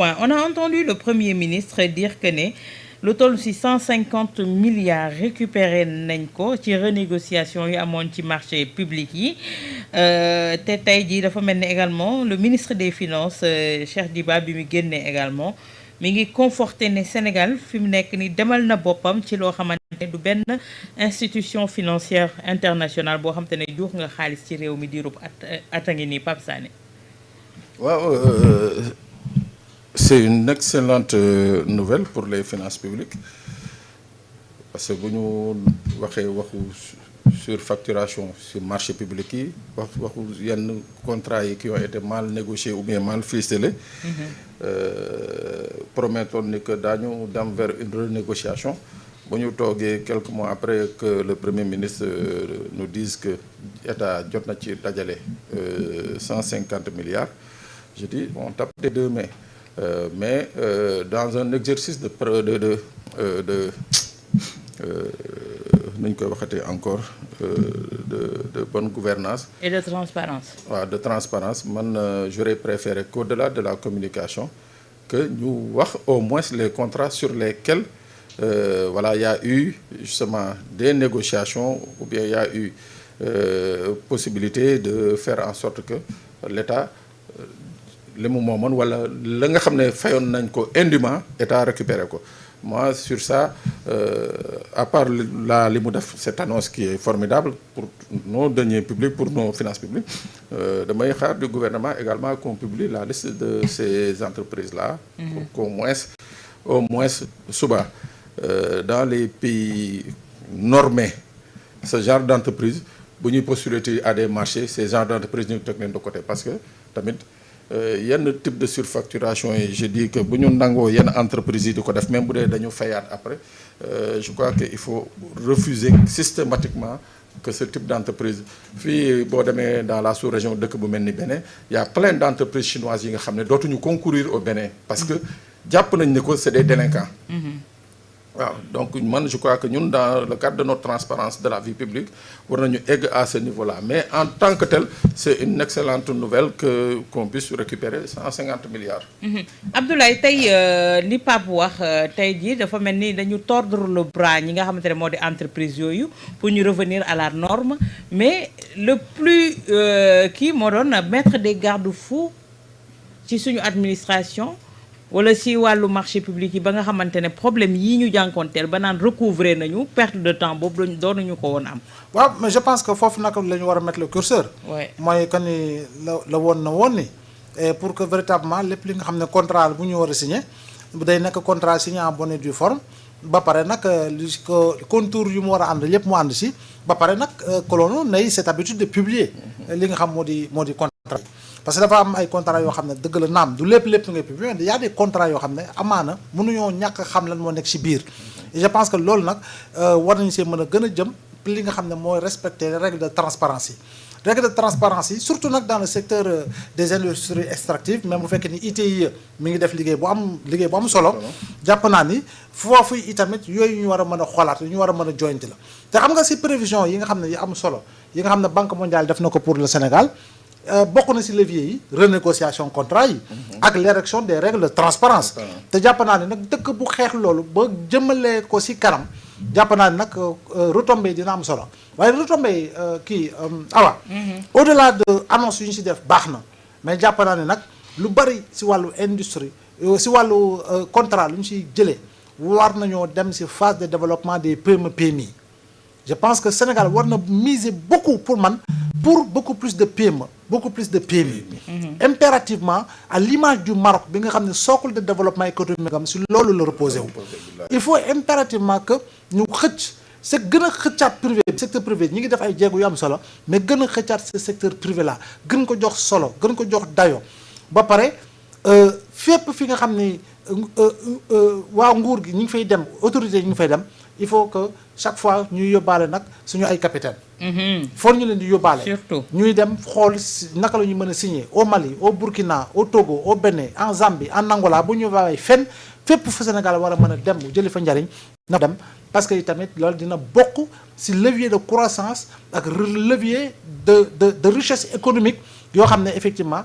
On a entendu le Premier ministre dire que lu toll ci 150 milliards récupéré nañ ko ci renégociation yu amoon ci marché public yi te tey jii dafa mel ni également le ministre des finances Cheikh Diba bi mu génnee également mi ngi conforté ne Sénégal fi mu nekk ni demal na boppam ci loo xamante ne du benn institution financière internationale boo xamante ne juux nga xaalis ci réew mi diirub at a ngi nii Pape Sané. waaw c'est une excellente nouvelle pour les finances publiques parce que bu ñu waxee waxu surfacturation sur marché public yi waxu yenn contrats yi qui ont été mal négociés ou bien mal ficelés. Promettoon ni que daañu dem vers une renégociation. bu ñu toogee quelques mois après que le Premier ministre nous dise que État jot na ci dajale 150 milliards je dis on tape des deux mains. Mais dans un exercice de nu ñu koy waxatee encore de bonne gouvernance et de transparence. waaw de transparence man j'aurais préféré qu'au-delà de la communication que ñu wax au moins les contrats sur lesquels voilà il y a eu justement des négociations ou bien il y a eu possibilité de faire en sorte que l'État li mu moomoon wala la nga xam ne fayoon nañ ko indûment État récupéré ko moi sur ça à part la li mu def cette annonce qui est formidable pour nos deniers publics pour nos finances publiques damay xaar du gouvernement également qu'on publie la liste de ces entreprises là pour qu'au moins suba dans les pays normés ce genre d'entreprise bu ñuy postuler à des marchés ces genres d'entreprises ñu teg leen de côté parce que tamit yenn type de surfacturation yi je dis que bu ñu nangoo yenn entreprises yi di ko def même bu dee dañu fayaat après je crois que il faut refuser systématiquement que ce type d'entreprise fii boo demee dans la sous-région dëkk bu mel ni Bénin il y a plein d'entreprises chinoises yi nga xam ne dootuñu concourir au Bénin parce que jàpp nañ ne ko c'est des délinquants. waaw donc man je crois que ñun dans le cadre de notre transparence de la vie publique war nañu egg à ce niveau-là mais en tant que tel c'est une excellente nouvelle que qu'on puisse récupérer 150 milliards. Abdoulaye tey li Pape wax tey jii dafa mel ni dañu tordre le bras ñi nga xamante ne moo di entreprise yooyu pour ñu revenir à la norme mais le plus kii moo doon mettre des garde-fous ci suñu administration. wala si wàllu marché public yi ba nga xamante ne problème yii ñu jànkoonteel ba naan recouvrer nañu perte de temps boobu doonuñu ko woon am. waaw mais je pense que foofu nag la ñu war a mettre le curseur. mooy que ni la woon na woon ni et pour que véritablement lépp li nga xam ne contrat bu ñu war a signer day nekk contrat signé en bonne et due forme ba pare nag li ko contour yu mu war a ànd lépp mu ànd si ba pare nag que nay cette habitude de publier li nga xam moo di contrat. parce que dafa am ay contrats yoo xam ne dëgg la naam du lépp ngay publier mais y a des contrats yoo xam ne amaana mënuñoo ñàkk xam lan moo nekk ci biir et je pense que loolu nag war nañu see mën a gën a jëm li nga xam ne mooy respecter les règles de transparence yi surtout nag dans le secteur des industries extractives même bu fekkee ni ITIE mi ngi def liggéey bu am solo jàpp naa ni foofu itamit yooyu ñu war a mën a xoolaat ñu war a mën a joyante la te xam nga ci prévision yi nga xam ne yi am solo yi nga xam ne Banque mondiale def na ko pour le Sénégal bokk na ci levier yi renégociation contrat yi ak l'érection des règles de transparence te jàpp naa ne nag dëkk bu xeex loolu ba jëmalee ko ci kanam jàpp naa ne nag retombées dina am solo waaye retombées au-delà de annonce yu ñu ci def baax na mais jàpp naa ne nag lu bari ci wàllu industrie ci wàllu contrat lu ñu ci jëlee war nañoo dem ci phase de développement des PME je pense que Sénégal war na miser beaucoup pour beaucoup plus de PME beaucoup plus de PMI impérativement à l'image du Maroc bi nga xam ne socle de développement économique am si loolu la reposé wu il faut impérativement que ñu gën a xëccaat privé secteur privé ñi ngi def ay jéego yu am solo mais gën a xëccaat ce secteur privé là gën ko jox solo gën ko jox dayo ba pare fépp fi nga xam ni waa nguur gi ñi ngi fay dem autorités yi ñu ngi fay dem il faut que chaque fois ñuy yóbbaale nag suñu ay capitaine foog ñu leen di yóbbaale surtout ñuy dem xool naka la ñu mën a signer au Mali au Burkina au Togo au Bénin en Zambie en Angola bu ñu waawee fenn fépp fu Sénégal war a mën a dem jëli fa njariñ na dem parce que tamit loolu dina bokk ci levier de croissance ak levier de richesse économique yoo xam ne effectivement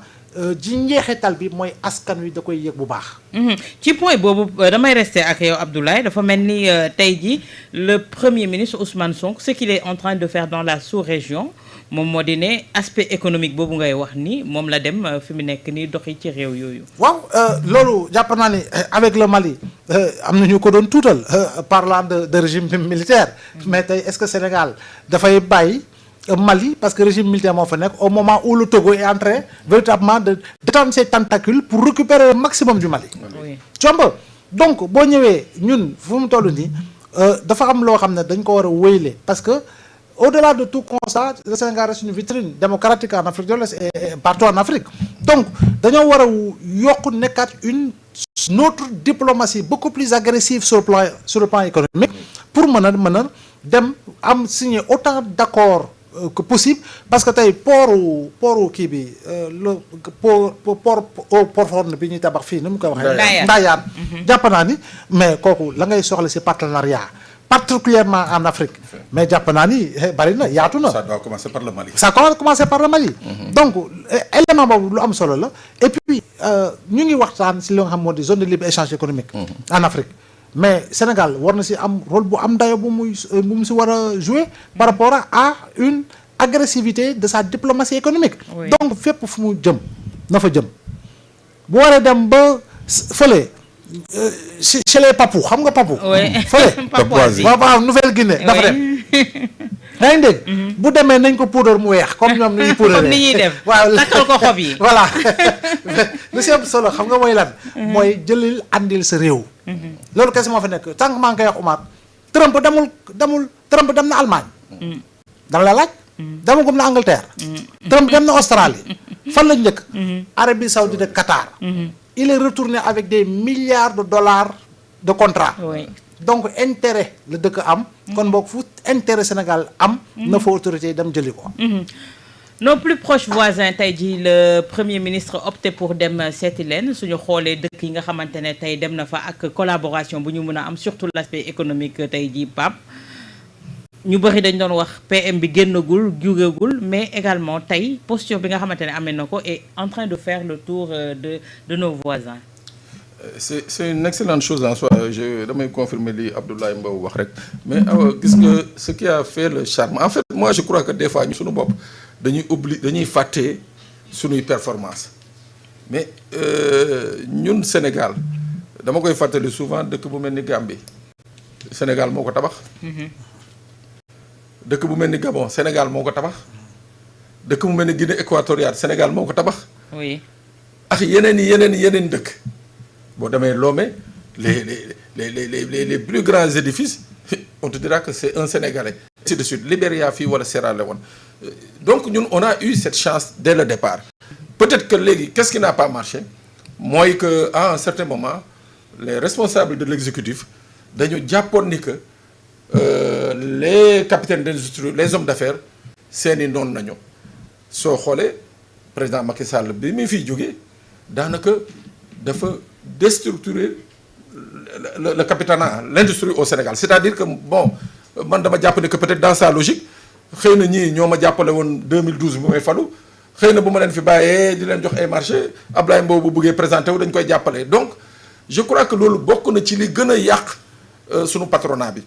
ji njeexital bi mooy askan wi da koy yëg bu baax. ci point boobu damay rester ak yow Abdoulaye dafa mel ni tey jii le premier ministre Ousmane Sonko ce qu'il est en train de faire dans la sous-région moom moo di ne aspect économique boobu ngay wax ni moom la dem fi mu nekk nii doxi ci réew yooyu. waaw loolu jàpp naa ni avec le Mali am na ñu ko doon tuutal parlant de régime militaire. mais tey est-ce que Sénégal dafay bàyyi Mali parce que régime militaire moo fa nekk au moment où le Togo est en train véritablement de d'étendre ses tentacules pour récupérer le maximum du Mali. oui comba donc boo ñëwee ñun fu mu toll nii dafa am loo xam ne dañ ko war a wéyle parce que au-delà de tout constat le Sénégal reste une vitrine démocratique en Afrique de l'Ouest et partout en Afrique donc dañoo war a yokk nekkaat notre diplomatie beaucoup plus agressive sur le plan économique pour mën a dem am signer autant d'accords que possible parce que tey pooru kii bi le port Horn bi ñuy tabax fii ni mu koy waxee Ndayane jàpp naa ni mais kooku la ngay soxla ci partenariat particulièrement en Afrique mais jàpp naa ni bari na yaatu na. Ça doit commencer par le Mali. Ça doit commencer par le Mali. donc élément boobu lu am solo la et puis ñu ngi waxtaan ci li nga xam moo di zone de libre échange économique. en Afrique mais Sénégal war na ci am rôle bu am dayo bu mu ci war a jouer par rapport à une agressivité de sa diplomatie économique. Oui. donc fépp fu mu jëm na fa jëm bu waree dem ba fële. chez les Papous xam nga Papou. fële Papouasie waaw Nouvelle-Guinée. dafa dem yaa ngi dégg. bu demee nañ ko poudre mu weex comme ñoom ni ñuy poudre comme ni ñuy def. waaw takkal ko xob yi. voilà lu si am solo xam nga mooy lan. mooy jëlil andil sa réew. loolu kese moo fa nekk tant que maa ngi koy wax Oumar. Trump dem na Allemagne. dama la laaj. demagum na Angleterre. Trump dem na Australie. fan la njëkk. Arabie Saoudite de Qatar. Il est retourné avec des milliards de dollars de contrats. Oui. donc intérêt la dëkk am. kon boog fu intérêt Sénégal am. na fa autorité yi dem jëli ko. Nos plus proches voisins tey jii le premier ministre opté pour dem seeti leen suñu xoolee dëkk yi nga xamante ne tey dem na fa ak collaboration bu ñu mën a am surtout l'aspect économique tey jii Pape. ñu bëri dañ doon wax PM bi génnagul jugagul mais également tey posture bi nga xamante ne amee na ko est en train de faire le tour de nos voisins. C'est une excellente chose en soi damay confirmer li Abdoulaye Mbow wax rek mais gis nga ce qui a fait le charme en fait moi je crois que des fois ñu suñu bopp dañuy fàtte suñuy performance mais ñun Sénégal dama koy fàttali souvent dëkk bu mel ni Gambie Sénégal moo ko tabax. dëkk bu mel ni Gabon Sénégal moo ko tabax dëkk bu mel ni Guinée équatoriale Sénégal moo ko tabax. oui. ak yeneen dëkk boo demee Lomé les plus grands édifices on te dira que c'est un Sénégalais. ainsi de suite Libéria fii wala Sierra Leone donc ñun on a eu cette chance dès le départ. peut-être que léegi qu'est-ce qui n'a pas marché mooy que à un certain moment les responsables de l'exécutif dañu jàppoon ni que. Les capitaines d'industrie les hommes d'affaires seeni noonu nañu soo xoolee président Macky Sall bi muy fiy jógee daanaka dafa déstructurer le capitanat l'industrie au Sénégal c'est-à-dire que bon man dama jàpp ne que peut-être dans sa logique xëy na ñii ñoo ma jàppale woon 2012 bu may falu xëy na bu ma leen fi bàyyee di leen jox ay marché Ablaye Mbow bu bëggee présenté wu dañ koy jàppale donc je crois que loolu bokk na ci li gën a yàq sunu patronat bi.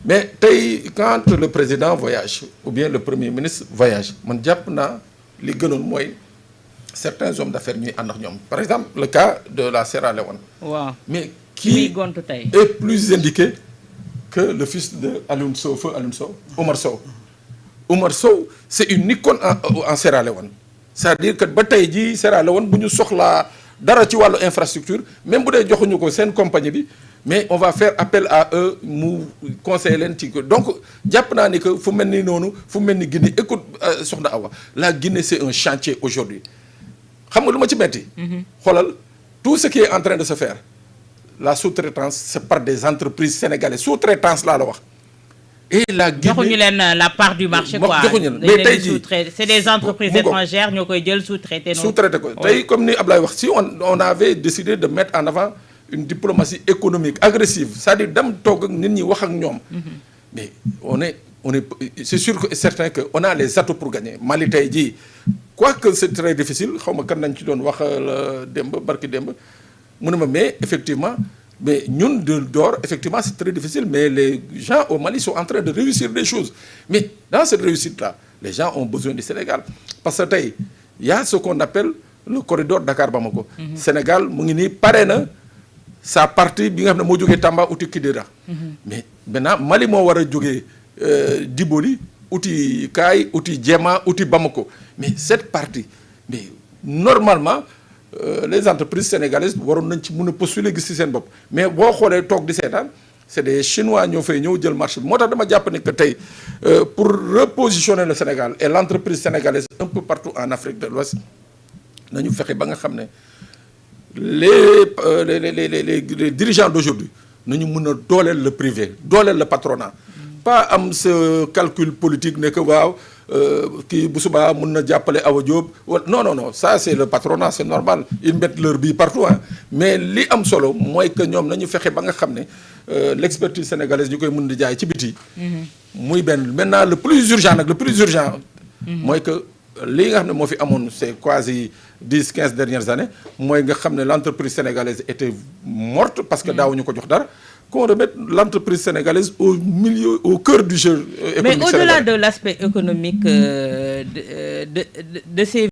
mais tey quand le président voyage ou bien le premier ministre voyage man jàpp naa li gënoon mooy certains hommes d'affaires ñuy ànd ak ñoom par exemple le cas de la Sierra Leone. waaw mais qui est plus indiqué que le fils de Alioune Sow feu Alioune Sow Omar Sow. Omar Sow c'est une icône en Sierra Leone c'est-à-dire que ba tey jii Sierra Leone bu ñu soxlaa dara ci wàllu infrastructure même bu dee joxuñu ko seen compagnie bi. mais on va faire appel à eux mu conseiller leen ci donc jàpp naa ni que fu mel ni noonu fu mel ni Guinée écoute soxna Awa la Guinée c'est un chantier aujourd'hui xam nga lu ma ci metti xoolal tout ce qui est en train de se faire la sous-traitance c'est par des entreprises sénégalaises sous-traitance laa la wax et la Guinée joxuñu leen la part du marché quoi mais tey jii c'est des entreprises étrangères ñoo koy jël sous-traité ko tey comme ni Ablaye wax si on avait décidé de mettre en avant une diplomatie économique agressive c'est-à-dire dem toog ak nit ñi wax ak ñoom mais on est c'est sûr que certain que on a les atouts pour gagner Mali tey jii quoique c'est très difficile xaw ma kan nañ ci doon wax démb barki démb mu ne ma mais effectivement mais ñun d'or effectivement c'est très difficile mais les gens au Mali sont en train de réussir des choses mais dans cette réussite là les gens ont besoin du Sénégal parce que tey y a ce qu'on appelle le corridor Dakar-Bamako. Sénégal mu ngi nii pare na sa partie bi nga xam ne moo jógee Tamba uti Kidira. mais maintenant Mali moo war a jógee Diboli uti Kaay uti Djema uti Bamako mais cette partie mais normalement les entreprises sénégalaises waroon nañ ci mën a postuler gis ci seen bopp mais boo xoolee toog di seetaan c'est des Chinois ñoo fay ñëw jël marché bi moo tax dama jàpp ne que tey pour repositionner le Sénégal et l'entreprise sénégalaise un peu partout en Afrique de l'Ouest nañu fexe ba nga xam ne les dirigeants d'aujourd'hui nañu mën a dooleel le privé dooleel le patronat pas am ce calcul politique ne que waaw kii bu subaa mën na jàppale Awa Diop non ça c'est le patronat c'est normal ils mettent leur bille partout hein mais li am solo mooy que ñoom nañu fexe ba nga xam ne l'expertise sénégalaise ñu koy mën di jaay ci biti muy benn maintenant le plus urgent mooy que li nga xam ne moo fi amoon c'est quasi 10-15 dernières années mooy nga xam ne l'entreprise sénégalaise était morte parce que daawuñu ko jox dara qu'on remette l'entreprise sénégalaise au cœur du jeu économique sénégalais. Mais au-delà de l'aspect économique de ces